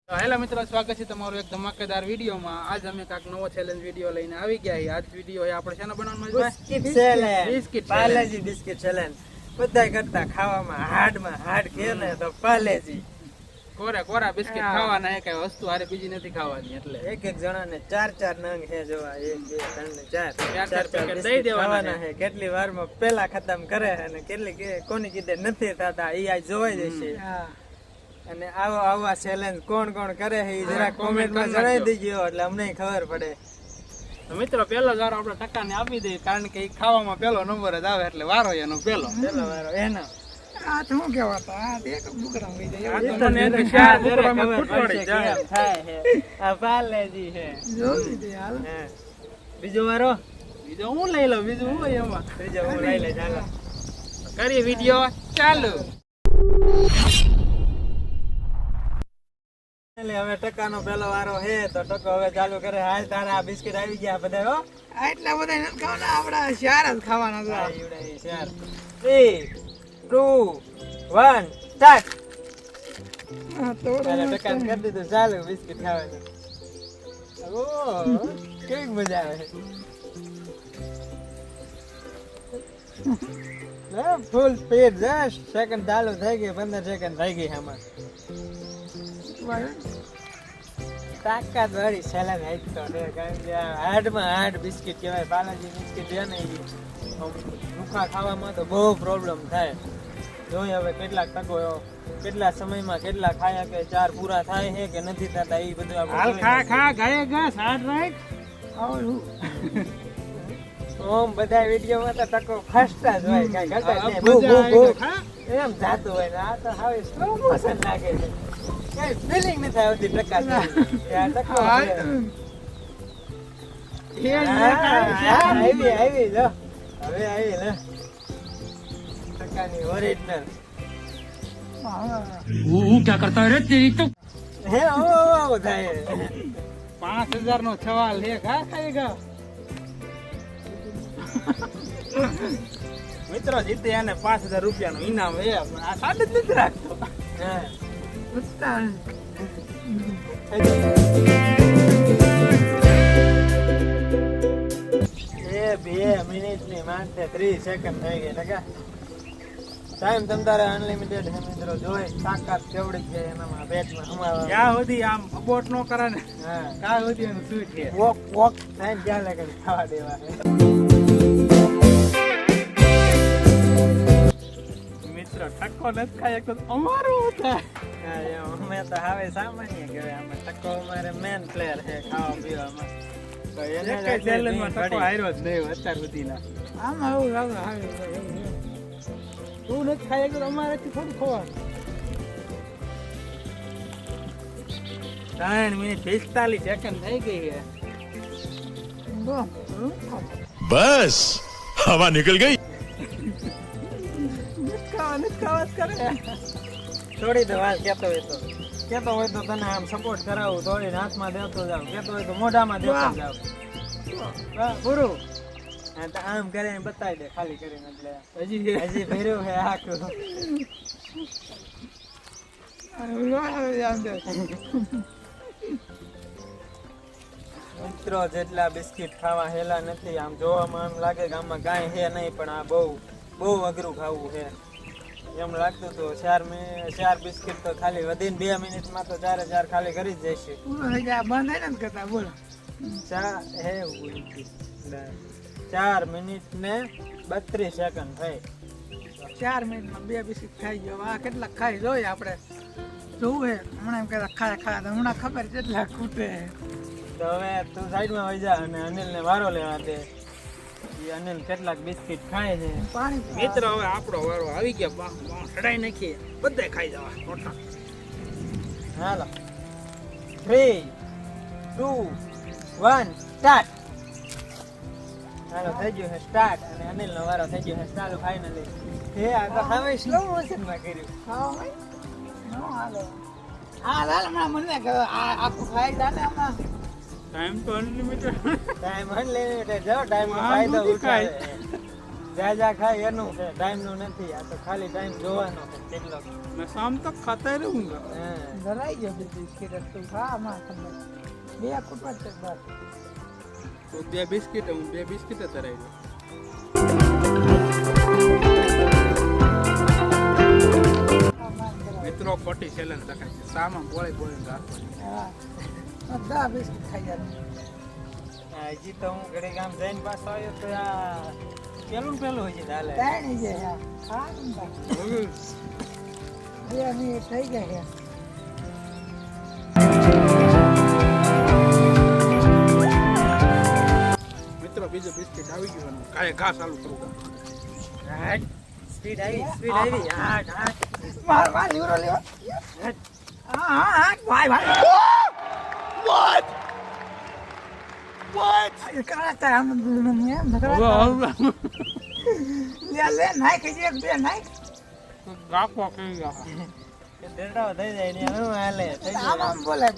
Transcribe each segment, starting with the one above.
Hello મિત્રો, સ્વાગત છે તમારું એક ધમાકેદાર વિડીયોમાં। આજ અમે કાંક નવો ચેલેન્જ વિડીયો લઈને આવી ગયા છીએ। આજ વિડીયો આપણે શેનો બનાવવાનો છે? Biscuit Parle-G biscuit challenge. બધાય કરતા ખાવામાં હાર્ડ કે ને તો પાર્લેજી કોરા બિસ્કિટ ખાવાના છે, કઈ વસ્તુ હારે બીજી નથી ખાવાની। એટલે એક જણાને ચાર નંગ છે, જોવા 1 2 3 ને 4 પેકેટ દઈ દેવાના છે। કેટલી વારમાં પેલા ખતમ કરે અને કેટલી કોની કીધે નથી થતા એ આજ જોવાઈ જશે। અને આવા ચેલેન્જ કોણ કરે છે એ જરા કોમેન્ટમાં જણાવી દેજો, એટલે અમને ખબર પડે। તો મિત્રો, પહેલો વારો આપણે ટકાને આપી દઈએ, કારણ કે એ ખાવામાં પહેલો નંબર જ આવે, એટલે વારો એનો પહેલો વારો એનો। આ તો શું કહેવાતા, આ એક બુકડા હોઈ જાય આ તો મને એટલે ચાર બુકડામાં ફૂટવાડી જાય છે। આ પાર્લેજી છે, જોઈ દે હાલ। બીજો વારો બીજો હું લઈ લઉં, બીજું હું હોય એમાં? બીજો હું લઈ લે। ચાલો કરીએ વિડીયો ચાલુ। હવે ટકાનો પહેલો વારો છે, તો ટકો હવે ચાલુ કરે। હાલ તારા બિસ્કિટ આવી ગયા બધા હો। એટલા બધા નથી ખાવાના, આપડા ચાર જ ખાવાના છે। 3 2 1 સ્ટાર્ટ। થોડું ટકાને કરી દીધું ચાલુ બિસ્કિટ ખાવાનું। ઓ કેવી મજા આવે છે। ફૂલ સ્પીડ 10 સેકન્ડ ચાલુ થઈ ગઈ, 15 સેકન્ડ થઈ ગઈ આમાં। તાકાત વાળી ચેલેન્જ આવી તો છે, કારણ કે હાર્ડમાં હાર્ડ બિસ્કિટ કહેવાય। પાર્લેજી બિસ્કિટ છે ને એ ભૂખા ખાવામાં તો બહુ પ્રોબ્લેમ થાય। જોઈએ હવે કેટલાક ટકો કેટલા સમયમાં કેટલા ખાયા કે 4 પૂરા થાય છે કે નથી થતા, એ બધું હાલ ખા ગાય ગા સાડ રાઈટ આવું ઓમ બધા વિડીયોમાં તો ટકો ફર્સ્ટ જ હોય, કઈ ઘટે નહીં, એમ જાતું હોય ને આ તો હવે સ્લો મોશન લાગે છે, કઈ ફીલિંગ નથી આવતી ટકા આવી જો હવે આવી લે ટકાની ઓરિજિનલ। क्या करता है रे तेरी तो હે ઓ થાય 5000 નો સવાલ છે, ખા ખાઈગા મિત્રો જીતે એને 5000 રૂપિયાનું ઇનામ છે, પણ આ સાડ જ નથી રાખતો। એ 2 મિનિટની માંગે 30 સેકન્ડ થઈ ગઈ ટકા ટાઈમ તમ તારે અનલિમિટેડ છે મિત્રો। જોઈ તાકાત કેવડી છે એનામાં પેટમાં હમાવા જ્યાં સુધી આમ અબોટ નો કરે ને હા ત્યાં સુધી એનું શું છે। વોક થાય જ્યાં લગન ખાવા દેવા મિત્રો ટક્કો નથી ખાય તો અમારું થાય। હા એમ અમે તો હવે સામાન્ય કહેવાય, અમે ટકો અમારે મેન પ્લેયર છે ખાવા પીવામાં, તો એને એક ચેલેન્જમાં ટક્કો હાર્યો જ નહીં અત્યાર સુધીના। આમાં એવું લાગે તું નથી ખાય તો અમારાથી થોડું ખવાનું। 3 મિનિટ 45 સેકન્ડ થઈ ગઈ છે। बस हवा निकल गई। ખાવા જ કરે। છોડી દો હાલ। કેતો હોય તો તને આમ સપોર્ટ કરાવું, થોડી હાથમાં દેતો જાવ, કેતો હોય તો મોઢામાં દેતો જાવ, પૂરું આમ કરીને બતાવી દે ખાલી કરીને, એટલે હજી ભર્યું છે આખું। મિત્રો જેટલા બિસ્કિટ ખાવા હેલા નથી, આમ જોવામાં એમ લાગે કે આમાં કાંઈ છે નહીં, પણ આ બહુ અઘરું ખાવું છે એમ લાગતું તો 4 બિસ્કિટ તો ખાલી વધીને 2 મિનિટમાં તો 4 ખાલી કરી જ જશે। બંધ ને કરતા બોલો 4 મિનિટ ને 32 સેકન્ડ થઈ। 4 મિનિટમાં 2 બિસ્કિટ ખાઈ ગયો। આ કેટલા ખાઈ જોઈએ આપણે જોવું હમણાં એમ કહેતા ખાયા તો હમણાં ખબર કેટલા ખૂટે। તો હવે તું સાઈડમાં વહી જા અને અનિલને વારો લેવા દે, એ અનિલ કેટલાક બિસ્કિટ ખાય છે। પાણી મિત્રો હવે આપણો વારો આવી ગયા, ચડાઈ નાખીએ, બધાય ખાઈ જવા મોટા। હાલો 3 2 1 સ્ટાર્ટ। હાલો થઈ ગયું છે સ્ટાર્ટ, અને અનિલનો વારો થઈ ગયો છે ચાલુ ફાઇનલી। હે આ તો હવે સ્લો મોશનમાં કર્યું। ખાવા ભાઈ નો હાલો હાલ હમણાં મને આખું ખાઈ જાને હમણાં ટાઈમ તો અનલિમિટેડ। ટાઈમ અનલિમિટેડ જો ટાઈમ નો ફાયદો ઉઠાવે। જાજા ખાય એનું છે, ટાઈમ નું નથી. આ તો ખાલી ટાઈમ જોવાનો છે કેટલો. मैं शाम तक खाता ही रहूंगा. હા. ધરાઈ ગયો બે બિસ્કિટ તું ખા માં ખબર બે કુટવા છે બસ तो 2 बिस्किट हूँ 2 बिस्किट तराई लो. મિત્રો ખોટી ચેલેન્જ દેખાય છે. સામાં બોળી બોળી રાખો. હા બધા બિસ્કિટ ખાઈ જાય હજી તો હું ઘરે ગામ જઈને પાછો આવ્યો તો આ પેલું હજી ચાલે. તાણી છે હા ખા બે મિનિટ થઈ ગઈ છે મિત્રો બીજો બિસ્કિટ આવી ગયું અને કાંઈ ઘા ચાલુ કરું. સ્પીડ આવી. હા. માર લીવરો લેવા હા હા હા ભાઈ ભાઈ what કાળા આમ એમ ધકરા લે નાખ એક બે નાખ ગાકો કરી ગયા. દેડાવ થઈ જાય ને હું હાલે થઈ આમ આમ બોલે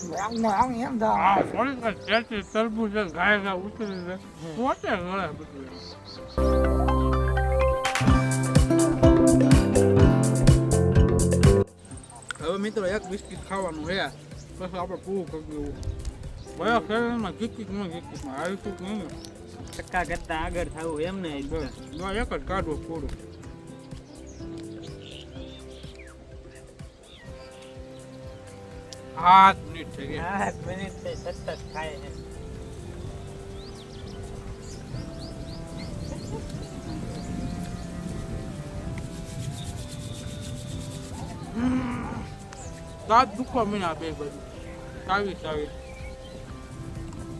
આમ એમ દા આ થોડી કઈ ચેતી તરબૂચ ગાય ગા ઉતરી જાય. પોતે ગળે બધું. હવે મિત્રો એક બિસ્કિટ ખાવાનું છે પછી આપણે પૂરું કરી દેવું. બયા શરીરમાં ગીકીમાં આવીશું જ નહીં ને. ટક્કા કરતા આગળ થવું એમ ને બસ એક જ કાઢવું પૂરું. 8 મિનિટ થઈ ગઈ. 8 મિનિટ થી સતત ખાય છે. દાંત દુખવા મીના બે બધું ચાવી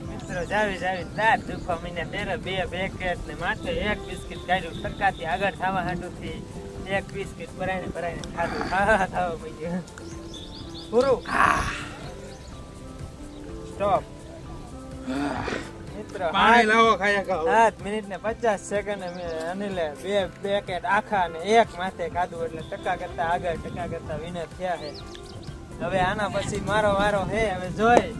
મિત્રો જાવી દાંત દુખવા મહિને તેરે 2 પેકેટ ને માત્ર 1 બિસ્કિટ કાઢ્યું. ટક્કાથી આગળ થવા હાટુથી 1 બિસ્કિટ ભરાઈને ખાધું. હા થવા મળ્યું પૂરું. સ્ટોપ. મિત્રો પાણી લાવો ખાયા ખાઓ. 7 મિનિટ ને 50 સેકન્ડ અનિલે 2 પેકેટ આખા ને 1 માથે ખાધું એટલે ટકા કરતા વિનર થયા છે. હવે આના પછી મારો વારો છે. હવે જોઈ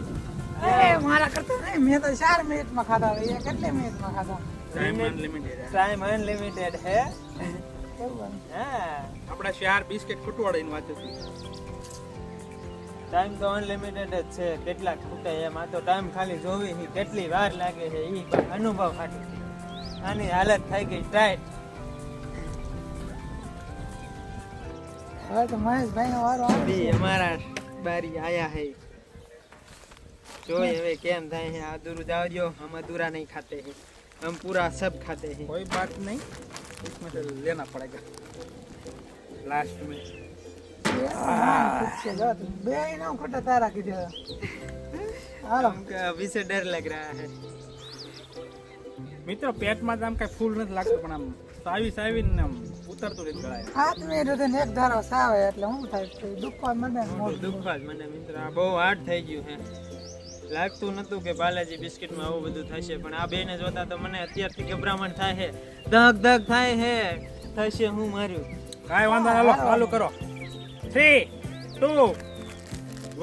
એ મારા કરતા નહીં મેં તો 4 મિનિટમાં ખાધા એ કેટલી મિનિટમાં ખાધા ટાઈમ અનલિમિટેડ છે. કેવું હા આપણે 4 બિસ્કિટ ખૂટવાડીને વાત હતી. ટાઈમ તો અનલિમિટેડ જ છે. કેટલાક ખૂટે એમ. આ તો ટાઈમ ખાલી જોવી છે કેટલી વાર લાગે છે એ અનુભવ ખાટી. આની હાલત થઈ ગઈ ટાઈટ. હવે તો મહેશભાઈ નો વારો આવે બી છે. અમારા બારી આયા है જોઈ હવે કેમ થાય છે. અધૂરું જાવજો. हम अधूरा नहीं खाते हैं, हम पूरा सब खाते हैं. कोई बात नहीं, इसमें से लेना पड़ेगा लास्ट में. છે જો બે નો ખોટા તારા કીધા હાલો हमको अभी से डर लग रहा है. મિત્રો પેટમાં તો આમ કઈ ફૂલ નથી લાગતું પણ આમ સાવીને આમ ઉતરતું નથી ગળાય. 7 મિનિટ ને એક ધારો સાવે એટલે હું થાય દુખવા મને મોટું દુઃખ જ મને મિત્ર. આ બહુ હાર્ડ થઈ ગયું છે. લાગતું નતું કે બાલાજી બિસ્કિટમાં આવું બધું થશે પણ આ બેને જોતા તો મને અત્યારથી ગભરામણ થાય છે. ધક થાય છે. થશે હું માર્યું. કાંઈ વાંધો ના, ચાલુ કરો. 3 2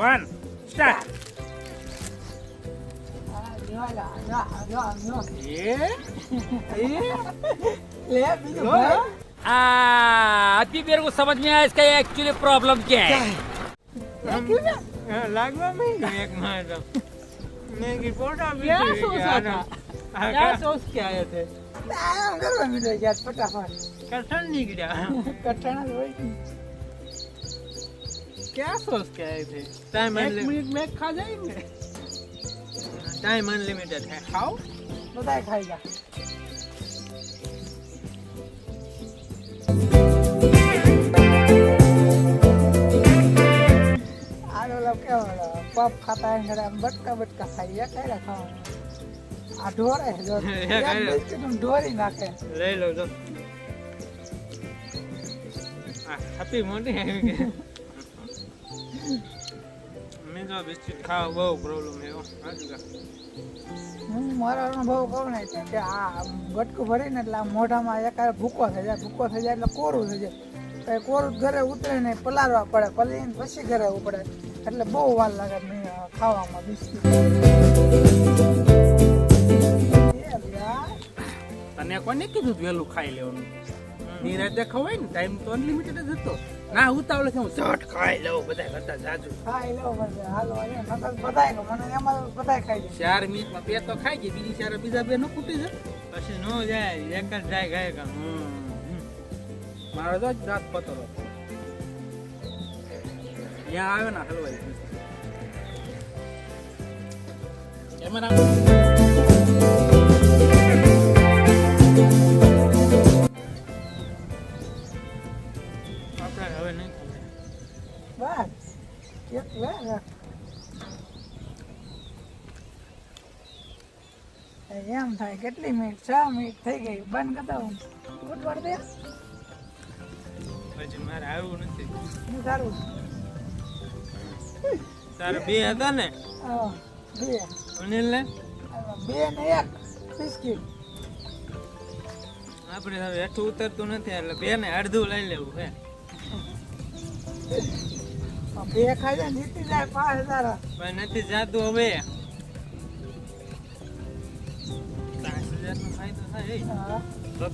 1 સ્ટાર્ટ. લે બીજું ભાઈ अभी मेरे को समझ में आया इसका एक्चुअली प्रॉब्लम क्या है. लागवा में एक मार दो. मैं की फोटो भी क्या सोचा था? क्या सोच के आए थे? આમ કરવા મીડો યાર ફટાફટ कठन निकला. કઠણ જ હોય क्या सोच के आए थे? टाइम મિનિટ મેં ખા જાયંગે. टाइम अनलिमिटेड है. खाओ. બધાય ખાઈ ગયા પપ ખાતા હે ઘરે બટકા ખાઈ કઈ ખાવાનું આ ઢોરે જો ઢોરી નાખે ले लो लो. हैप्पी मोटी है मैं जो बिस्किट खाओ वो प्रॉब्लम है. હું મારો અનુભવ કહું ને કે આ બટકું ભરીને એટલે આ મોઢામાં એક ભૂકો થઈ જાય એટલે કોરું થઈ જાય તો એ કોરું ઘરે ઉતરે ને પલાળવા પડે પલીને પછી ઘરે ઉપડે એટલે બહુ વાર લાગે ખાવામાં બિસ્કિટ તને કોને કીધું વહેલું ખાઈ લેવાનું? નિરાતે ખવાય ને, ટાઈમ તો અનલિમિટેડ જ હતો. ના ઉતાવળે છે હું ઝટ ખાઈ લઉં બધા કરતા જાજુ. ખાઈ લો બધે હાલો અહીંયા નકર બધાય નો મને એમાં બધાય ખાઈ જાય 4 મિનિટમાં બે તો ખાઈ ગઈ, બીજી 4 બીજા બે ન ખૂટી જાય. પછી નો જાય, એક જ જાય ગાય કામ. મારો તો જ રાત પતો ત્યાં આવ્યો ને હલવાઈ આપણે હવે નહીં ખાવા. બસ એક વાર એમ થાય કેટલી મિનિટ 6 મિનિટ થઈ ગઈ બંધ કરતા હું ઉઠવાડ દે પછી મારે આવવું નથી. હું સારું તારે બે હતા ને હા બે અનિલ ને બે ને એક બિસ્કિટ આપણે હવે હેઠું ઉતરતું નથી એટલે બે ને અડધું લઈ લેવું હે. બે ખાઈ જાય જીતી જાય 5000 પણ નથી જાતું હવે. 5000 નો ફાયદો થાય એ. હા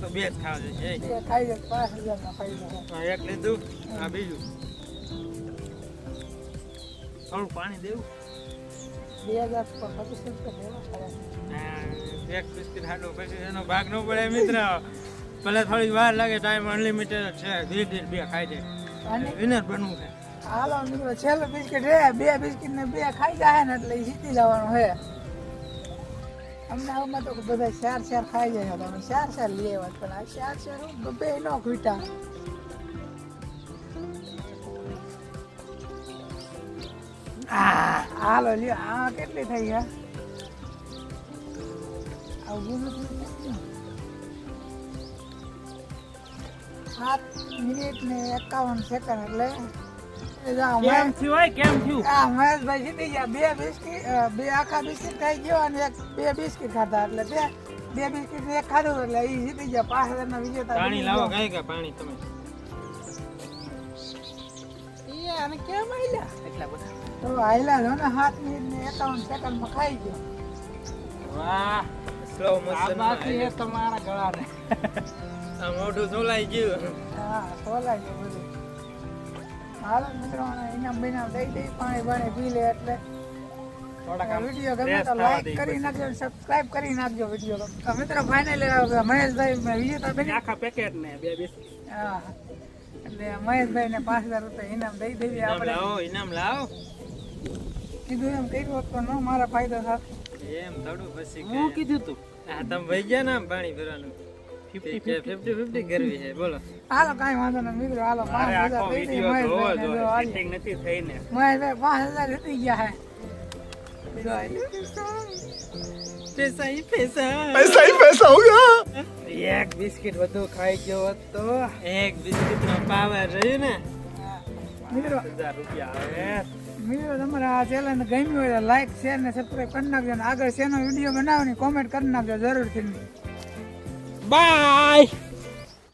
તો બે જ ખાવા જશે એ. બે ખાઈ જાય 5000 નો ફાયદો આ એક લીધું આ બીજું. થોડું પાણી દેવું. 2000 પર 25 રૂપિયા દેવા પડે. હા, એક બિસ્કિટ હાટો પછી એનો ભાગ ન પડે મિત્ર. ભલે થોડીક વાર લાગે, ટાઈમ અનલિમિટેડ છે. ધીરે ધીરે બે ખાઈ જાય. અને વિનર બનવું છે. હાલો મિત્રો છેલ્લું બિસ્કિટ હે બે બિસ્કિટ ને બે ખાઈ જાય ને એટલે ઈ જીતી જવાનું હે. અમને આમાં તો બધા 4 ખાઈ જાય તો અમે 4 લઈ આવ્યા પણ આ 4 બે નો ખૂટા. હાલો લ્યો આ કેટલી થઈ ગયા આવું 7 મિનિટ ને 51 સેકન્ડ એટલે જાઓ કેમ થયું હોય કેમ થયું? હા મહેશભાઈ જીતી ગયા બે બિસ્કિટ બે આખા બિસ્કિટ ખાઈ ગયો અને બે બિસ્કિટ ખાધા એટલે બે બિસ્કિટ એક ખાધું એટલે એ જીતી ગયા 5000 ના વિજેતા પાણી લાવો ગાય કે પાણી તમે. એ આને કેમ આલ્યા એટલા બધા. તો આયલા જો ને 7 મિનિટ ને 51 સેકન્ડ માં ખાઈ ગયો. વાહ, સ્લો આ મોશન. બાકી હે તમારા ગળાને. આ મોઢું સોલાઈ ગયું. હા સોલાઈ ગયો બધું. હાલો મિત્રો ઇનામ બિનામ દઈ દઈ પાણી પી લે એટલે થોડાક આમ વિડીયો ગમે તો થવા લાઈક દઈ કરી નાખજો સબસ્ક્રાઇબ કરી નાખજો વિડીયો તો મિત્રો ફાઇનલી મહેશભાઈ વિજેતા બની આખા પેકેટ ને બે બિસ્કિટ. હા એટલે મહેશભાઈ ને 5000 રૂપિયા ઇનામ દઈ દેવી ઇનામ આપણે લાવો, ઇનામ લાવો. કીધું એમ કર્યું હોત તો ન મારા ફાયદો થાત. એમ થોડું પછી હું કીધું તું હા તમે ભાઈ ગયા ને આમ પાણી ભરવાનું 50-50 કરવી છે બોલો. હાલો કાંઈ વાંધો નહીં મિત્રો હાલો 5000 દઈ દઈએ મહેશભાઈને જો આજે સેટિંગ નથી થઈ ને. મહેશભાઈ 5000 જીતી ગયા હે જો પૈસા ही પૈસા. ऐसा ही पैसा होगा। એક બિસ્કિટ વધુ ખાઈ ગયો હોત તો એક બિસ્કિટ નો પાવર રહ્યું ને. મિત્રો 1000 રૂપિયા આવે. મિત્રો તમારે આ ચેનલ ગમ્યું હોય તો લાઈક શેર ને સબસ્ક્રાઇબ કરી નાખજો અને આગળ શેનો વિડીયો બનાવવાની કોમેન્ટ કરી નાખજો જરૂરથી. બાય.